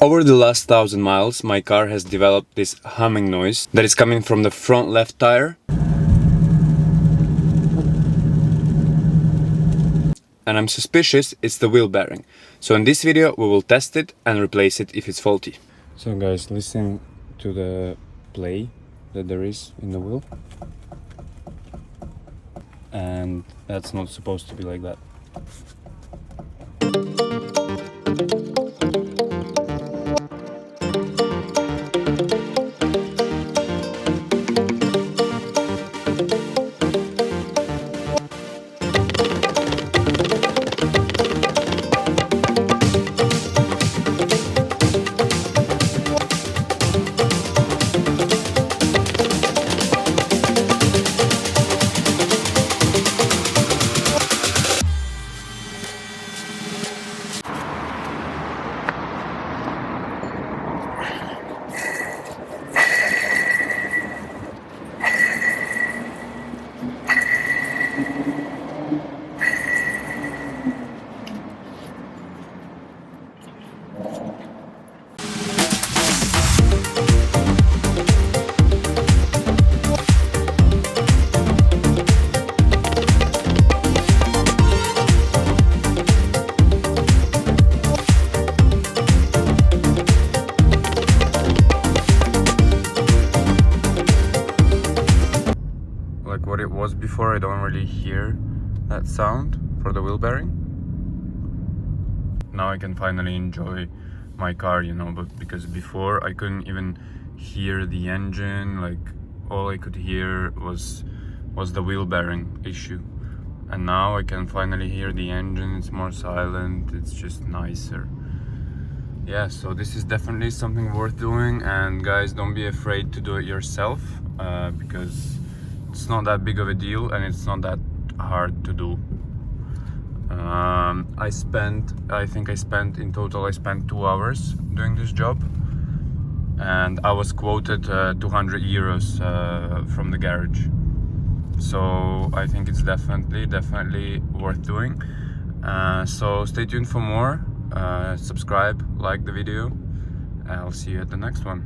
Over the last 1,000 miles, my car has developed this humming noise that is coming from the front left tire. And I'm suspicious it's the wheel bearing. So in this video we will test it and replace it if it's faulty. So guys, listen to the play that there is in the wheel. And that's not supposed to be like that. Like what it was before, I don't really hear that sound for the wheel bearing. Now I can finally enjoy my car, you know, but because before I couldn't even hear the engine, like all I could hear was the wheel bearing issue. And now I can finally hear the engine, it's more silent, it's just nicer. Yeah, so this is definitely something worth doing, and guys, don't be afraid to do it yourself, because it's not that big of a deal and it's not that hard to do. I think I spent in total 2 hours doing this job, and I was quoted 200 euros from the garage. So I think it's definitely worth doing. So stay tuned for more, subscribe, like the video, and I'll see you at the next one.